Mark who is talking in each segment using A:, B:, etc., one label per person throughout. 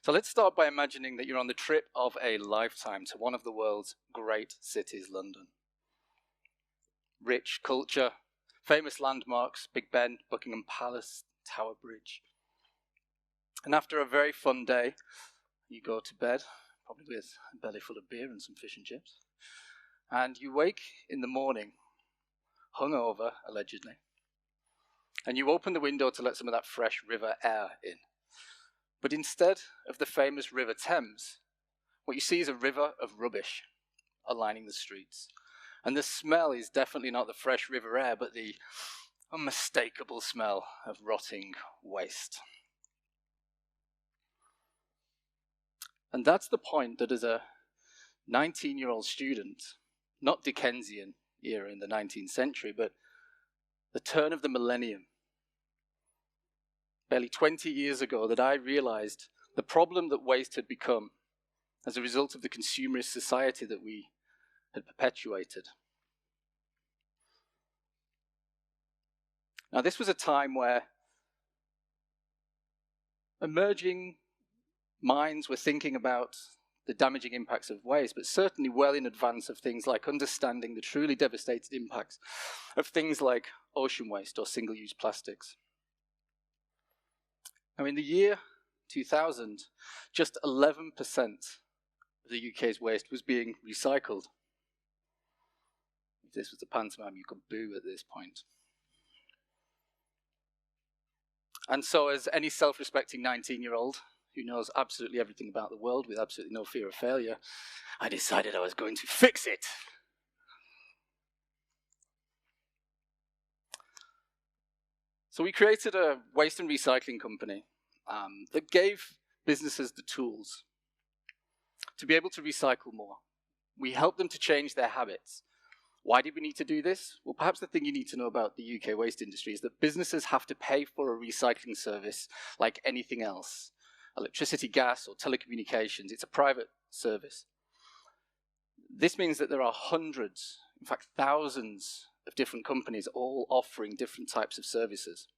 A: So let's start by imagining that you're on the trip of a lifetime to one of the world's great cities, London. Rich culture, famous landmarks, Big Ben, Buckingham Palace, Tower Bridge. And after a very fun day, you go to bed, probably with a belly full of beer and some fish and chips. And you wake in the morning, hungover, allegedly. And you open the window to let some of that fresh river air in. But instead of the famous River Thames, what you see is a river of rubbish lining the streets. And the smell is definitely not the fresh river air, but the unmistakable smell of rotting waste. And that's the point that as a 19-year-old student, not Dickensian era in the 19th century, but the turn of the millennium, barely 20 years ago, that I realized the problem that waste had become as a result of the consumerist society that we had perpetuated. Now, this was a time where emerging minds were thinking about the damaging impacts of waste, but certainly well in advance of things like understanding the truly devastating impacts of things like ocean waste or single-use plastics. Now, in the year 2000, just 11% of the UK's waste was being recycled. If this was a pantomime, you could boo at this point. And so, as any self-respecting 19-year-old who knows absolutely everything about the world with absolutely no fear of failure, I decided I was going to fix it. So we created a waste and recycling company that gave businesses the tools to be able to recycle more. We helped them to change their habits. Why did we need to do this? Well, perhaps the thing you need to know about the UK waste industry is that businesses have to pay for a recycling service like anything else. Electricity, gas, or telecommunications. It's a private service. This means that there are hundreds, in fact thousands, of different companies all offering different types of services.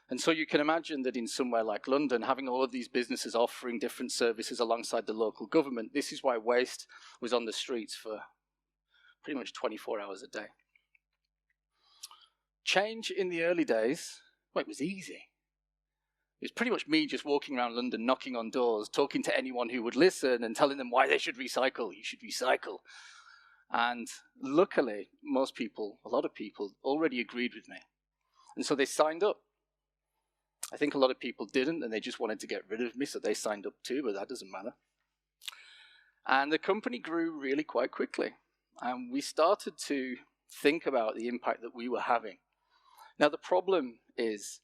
A: And so you can imagine that in somewhere like London, having all of these businesses offering different services alongside the local government, this is why waste was on the streets for pretty much 24 hours a day. Change in the early days, well, it was easy. It was pretty much me just walking around London, knocking on doors, talking to anyone who would listen and telling them why they should recycle. You should recycle. And luckily, most people, a lot of people, already agreed with me. And so they signed up. I think a lot of people didn't, and they just wanted to get rid of me, so they signed up too, but that doesn't matter. And the company grew really quite quickly. And we started to think about the impact that we were having. Now, the problem is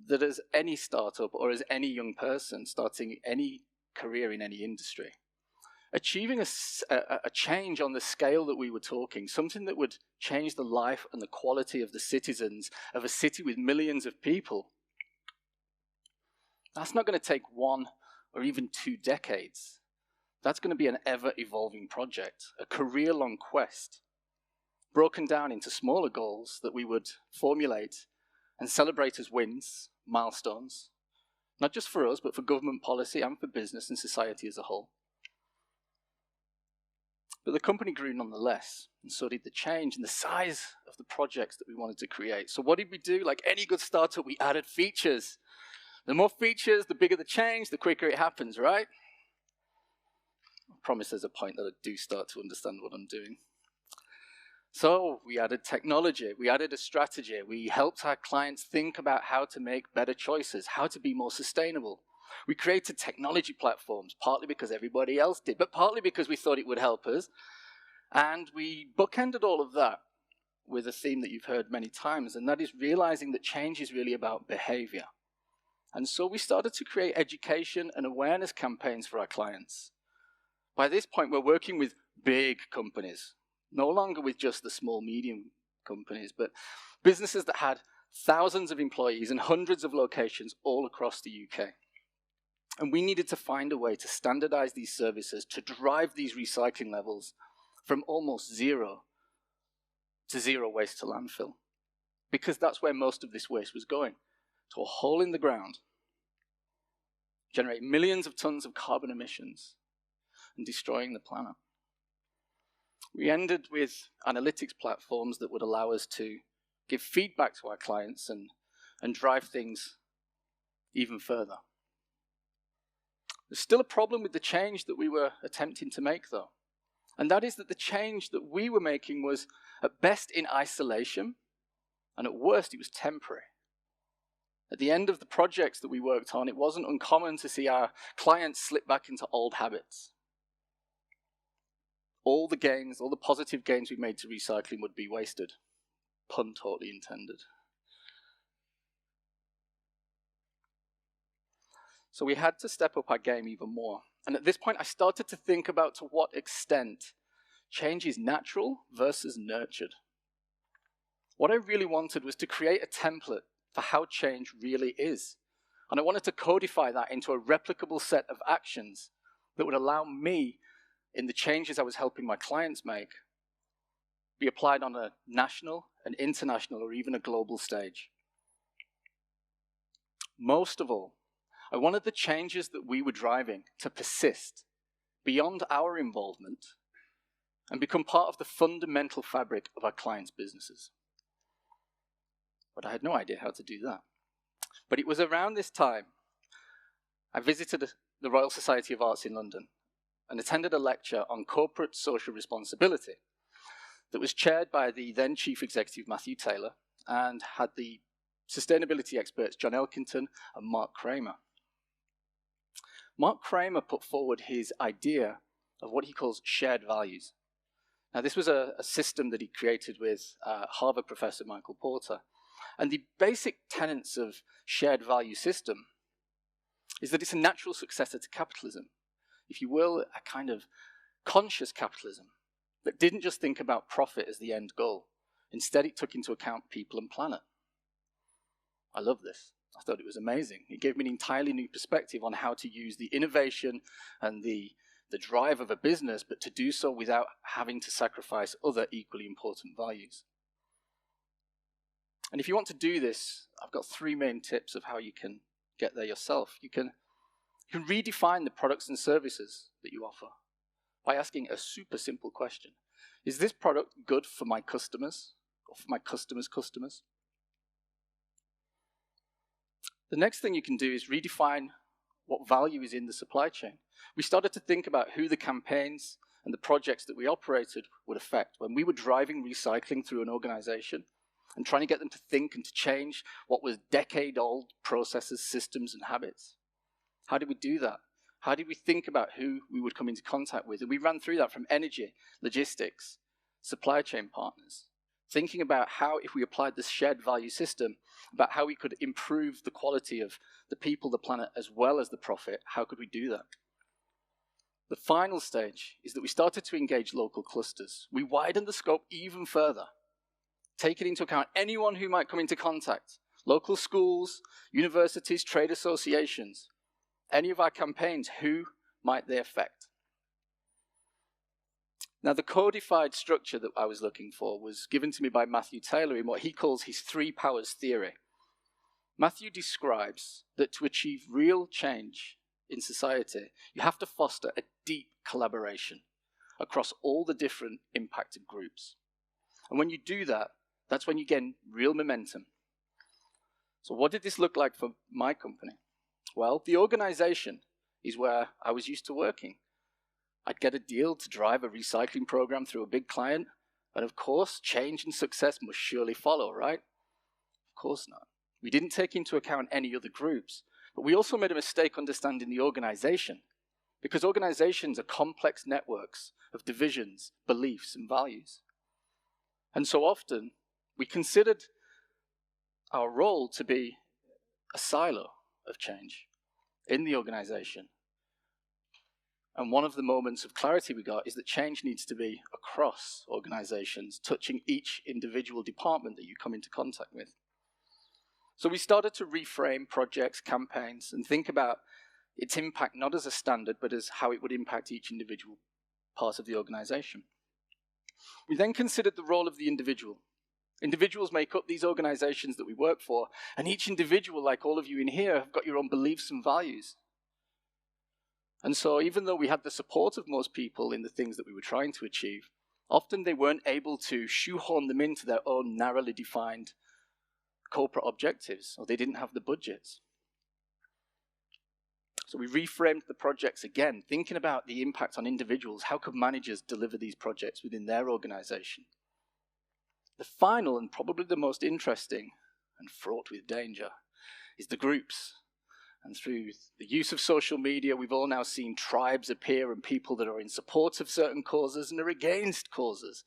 A: that as any startup or as any young person starting any career in any industry, achieving a change on the scale that we were talking, something that would change the life and the quality of the citizens of a city with millions of people, that's not going to take 1 or even 2 decades. That's going to be an ever-evolving project, a career-long quest, broken down into smaller goals that we would formulate and celebrate as wins, milestones, not just for us, but for government policy and for business and society as a whole. But the company grew nonetheless, and so did the change and the size of the projects that we wanted to create. So what did we do? Like any good startup, we added features. The more features, the bigger the change, the quicker it happens, right? I promise there's a point that I do start to understand what I'm doing. So we added technology, we added a strategy, we helped our clients think about how to make better choices, how to be more sustainable. We created technology platforms, partly because everybody else did, but partly because we thought it would help us. And we bookended all of that with a theme that you've heard many times, and that is realizing that change is really about behavior. And so we started to create education and awareness campaigns for our clients. By this point, we're working with big companies, no longer with just the small, medium companies, but businesses that had thousands of employees and hundreds of locations all across the UK. And we needed to find a way to standardize these services to drive these recycling levels from almost zero to zero waste to landfill. Because that's where most of this waste was going, to a hole in the ground. generating millions of tons of carbon emissions and destroying the planet. We ended with analytics platforms that would allow us to give feedback to our clients and drive things even further. There's still a problem with the change that we were attempting to make, though. And that is that the change that we were making was at best in isolation, and at worst it was temporary. At the end of the projects that we worked on, it wasn't uncommon to see our clients slip back into old habits. All the gains, all the positive gains we made to recycling would be wasted. Pun totally intended. So we had to step up our game even more. And at this point, I started to think about to what extent change is natural versus nurtured. What I really wanted was to create a template for how change really is. And I wanted to codify that into a replicable set of actions that would allow me, in the changes I was helping my clients make, be applied on a national, an international, or even a global stage. Most of all, I wanted the changes that we were driving to persist beyond our involvement and become part of the fundamental fabric of our clients' businesses. But I had no idea how to do that. But it was around this time I visited the Royal Society of Arts in London and attended a lecture on corporate social responsibility that was chaired by the then Chief Executive Matthew Taylor and had the sustainability experts John Elkington and Mark Kramer. Mark Kramer put forward his idea of what he calls shared values. Now, this was a system that he created with Harvard professor Michael Porter. And the basic tenets of shared value system is that it's a natural successor to capitalism. If you will, a kind of conscious capitalism that didn't just think about profit as the end goal. Instead, it took into account people and planet. I love this. I thought it was amazing. It gave me an entirely new perspective on how to use the innovation and the drive of a business, but to do so without having to sacrifice other equally important values. And if you want to do this, I've got 3 main tips of how you can get there yourself. You can redefine the products and services that you offer by asking a super simple question. Is this product good for my customers or for my customers' customers? The next thing you can do is redefine what value is in the supply chain. We started to think about who the campaigns and the projects that we operated would affect when we were driving recycling through an organization and trying to get them to think and to change what was decade-old processes, systems, and habits. How did we do that? How did we think about who we would come into contact with? And we ran through that from energy, logistics, supply chain partners, thinking about how, if we applied this shared value system, about how we could improve the quality of the people, the planet, as well as the profit. How could we do that? The final stage is that we started to engage local clusters. We widened the scope even further, taking into account anyone who might come into contact, local schools, universities, trade associations, any of our campaigns, who might they affect? Now, the codified structure that I was looking for was given to me by Matthew Taylor in what he calls his 3 powers theory. Matthew describes that to achieve real change in society, you have to foster a deep collaboration across all the different impacted groups. And when you do that, that's when you gain real momentum. So what did this look like for my company? Well, the organization is where I was used to working. I'd get a deal to drive a recycling program through a big client, and of course, change and success must surely follow, right? Of course not. We didn't take into account any other groups, but we also made a mistake understanding the organization, because organizations are complex networks of divisions, beliefs, and values. And so often, we considered our role to be a silo of change in the organization. And one of the moments of clarity we got is that change needs to be across organizations, touching each individual department that you come into contact with. So we started to reframe projects, campaigns, and think about its impact not as a standard, but as how it would impact each individual part of the organization. We then considered the role of the individual. Individuals make up these organizations that we work for, and each individual, like all of you in here, have got your own beliefs and values. And so even though we had the support of most people in the things that we were trying to achieve, often they weren't able to shoehorn them into their own narrowly defined corporate objectives, or they didn't have the budgets. So we reframed the projects again, thinking about the impact on individuals. How could managers deliver these projects within their organization? The final, and probably the most interesting and fraught with danger, is the groups. And through the use of social media, we've all now seen tribes appear and people that are in support of certain causes and are against causes.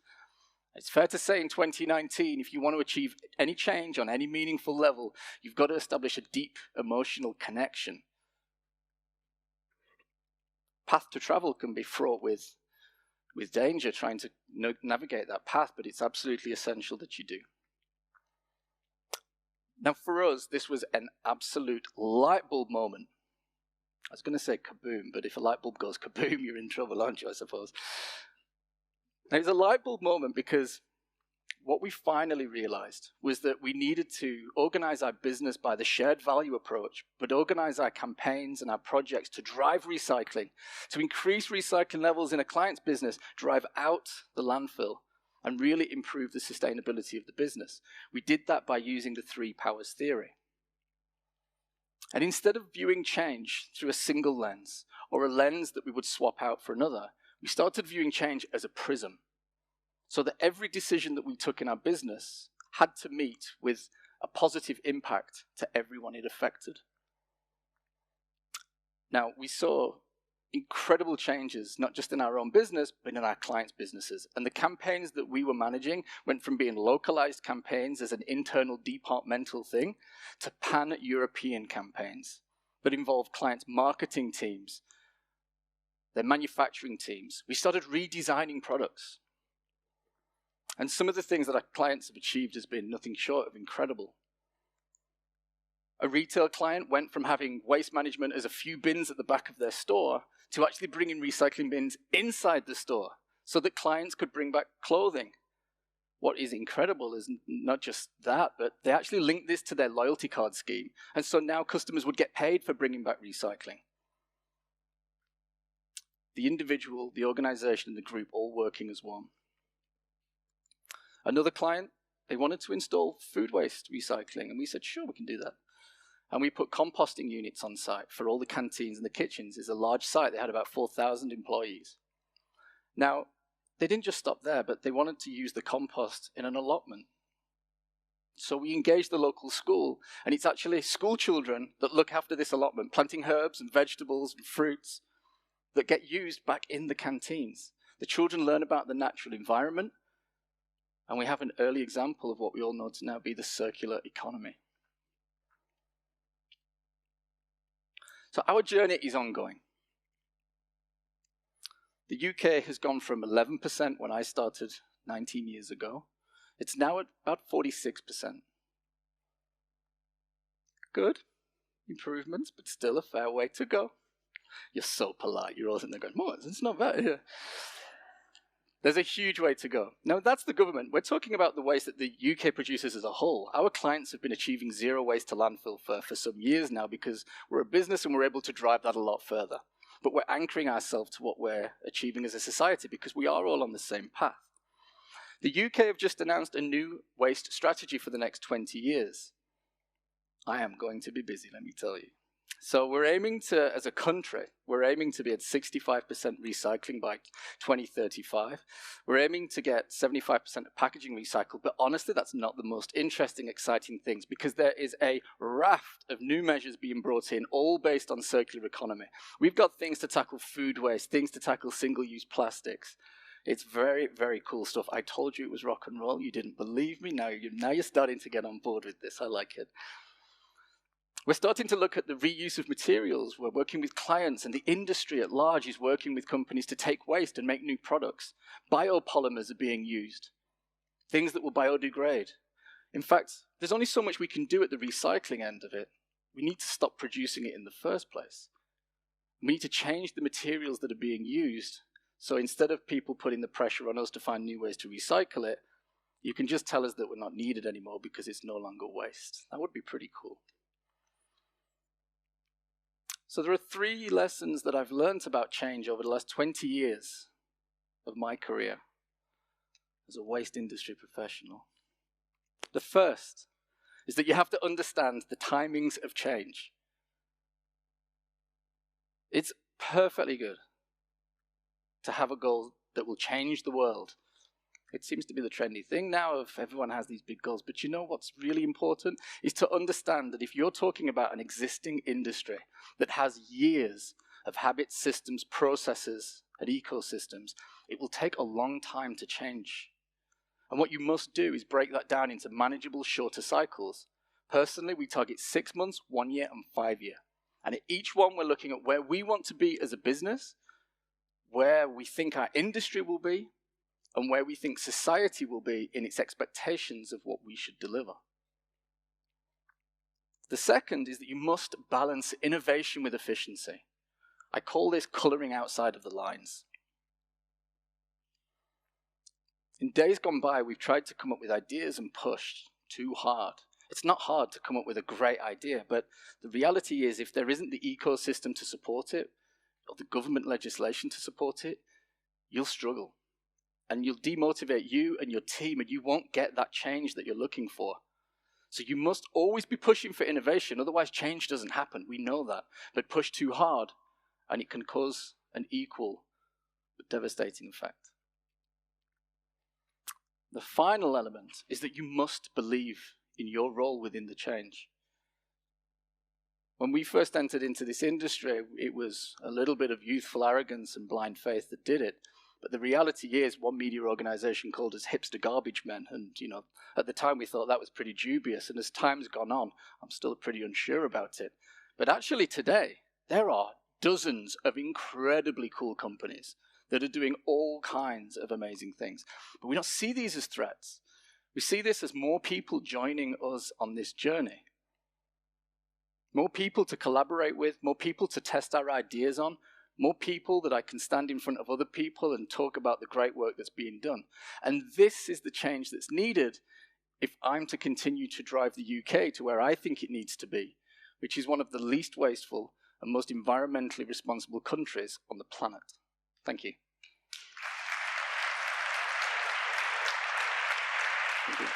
A: It's fair to say in 2019, if you want to achieve any change on any meaningful level, you've got to establish a deep emotional connection. Path to travel can be fraught with danger trying to navigate that path, but it's absolutely essential that you do. Now for us, this was an absolute light bulb moment. I was going to say kaboom, but if a light bulb goes kaboom, you're in trouble, aren't you, I suppose. Now, it was a light bulb moment because what we finally realized was that we needed to organize our business by the shared value approach, but organize our campaigns and our projects to drive recycling, to increase recycling levels in a client's business, drive out the landfill, and really improve the sustainability of the business. We did that by using the 3 powers theory. And instead of viewing change through a single lens, or a lens that we would swap out for another, we started viewing change as a prism, so that every decision that we took in our business had to meet with a positive impact to everyone it affected. Now, we saw incredible changes, not just in our own business, but in our clients' businesses. And the campaigns that we were managing went from being localized campaigns as an internal departmental thing to pan-European campaigns that involved clients' marketing teams, their manufacturing teams. We started redesigning products. And some of the things that our clients have achieved has been nothing short of incredible. A retail client went from having waste management as a few bins at the back of their store to actually bringing recycling bins inside the store so that clients could bring back clothing. What is incredible is not just that, but they actually linked this to their loyalty card scheme. And so now customers would get paid for bringing back recycling. The individual, the organization, and the group all working as one. Another client, they wanted to install food waste recycling, and we said, sure, we can do that. And we put composting units on site for all the canteens and the kitchens. It's a large site. They had about 4,000 employees. Now, they didn't just stop there, but they wanted to use the compost in an allotment. So we engaged the local school, and it's actually school children that look after this allotment, planting herbs and vegetables and fruits that get used back in the canteens. The children learn about the natural environment, and we have an early example of what we all know to now be the circular economy. So our journey is ongoing. The UK has gone from 11% when I started 19 years ago. It's now at about 46%. Good improvements, but still a fair way to go. You're so polite. You're all sitting there going, "Oh, it's not bad." Yeah. There's a huge way to go. Now, that's the government. We're talking about the waste that the UK produces as a whole. Our clients have been achieving zero waste to landfill for some years now because we're a business and we're able to drive that a lot further. But we're anchoring ourselves to what we're achieving as a society because we are all on the same path. The UK have just announced a new waste strategy for the next 20 years. I am going to be busy, let me tell you. So we're aiming to, as a country, we're aiming to be at 65% recycling by 2035. We're aiming to get 75% of packaging recycled, but honestly, that's not the most interesting, exciting things because there is a raft of new measures being brought in, all based on circular economy. We've got things to tackle food waste, things to tackle single-use plastics. It's very, very cool stuff. I told you it was rock and roll. You didn't believe me. Now you're starting to get on board with this. I like it. We're starting to look at the reuse of materials. We're working with clients, and the industry at large is working with companies to take waste and make new products. Biopolymers are being used, things that will biodegrade. In fact, there's only so much we can do at the recycling end of it. We need to stop producing it in the first place. We need to change the materials that are being used. So instead of people putting the pressure on us to find new ways to recycle it, you can just tell us that we're not needed anymore because it's no longer waste. That would be pretty cool. So there are 3 lessons that I've learned about change over the last 20 years of my career as a waste industry professional. The first is that you have to understand the timings of change. It's perfectly good to have a goal that will change the world. It seems to be the trendy thing now of everyone has these big goals, but you know what's really important is to understand that if you're talking about an existing industry that has years of habits, systems, processes, and ecosystems, it will take a long time to change. And what you must do is break that down into manageable, shorter cycles. Personally, we target 6 months, 1 year, and 5 year. And at each one, we're looking at where we want to be as a business, where we think our industry will be, and where we think society will be in its expectations of what we should deliver. The second is that you must balance innovation with efficiency. I call this coloring outside of the lines. In days gone by, we've tried to come up with ideas and pushed too hard. It's not hard to come up with a great idea, but the reality is if there isn't the ecosystem to support it, or the government legislation to support it, you'll struggle. And you'll demotivate you and your team, and you won't get that change that you're looking for. So you must always be pushing for innovation, otherwise change doesn't happen. We know that. But push too hard, and it can cause an equal but devastating effect. The final element is that you must believe in your role within the change. When we first entered into this industry, it was a little bit of youthful arrogance and blind faith that did it. But the reality is, one media organization called us hipster garbage men. And, at the time we thought that was pretty dubious. And as time's gone on, I'm still pretty unsure about it. But actually today, there are dozens of incredibly cool companies that are doing all kinds of amazing things. But we don't see these as threats. We see this as more people joining us on this journey. More people to collaborate with, more people to test our ideas on, more people that I can stand in front of other people and talk about the great work that's being done. And this is the change that's needed if I'm to continue to drive the UK to where I think it needs to be, which is one of the least wasteful and most environmentally responsible countries on the planet. Thank you. Thank you.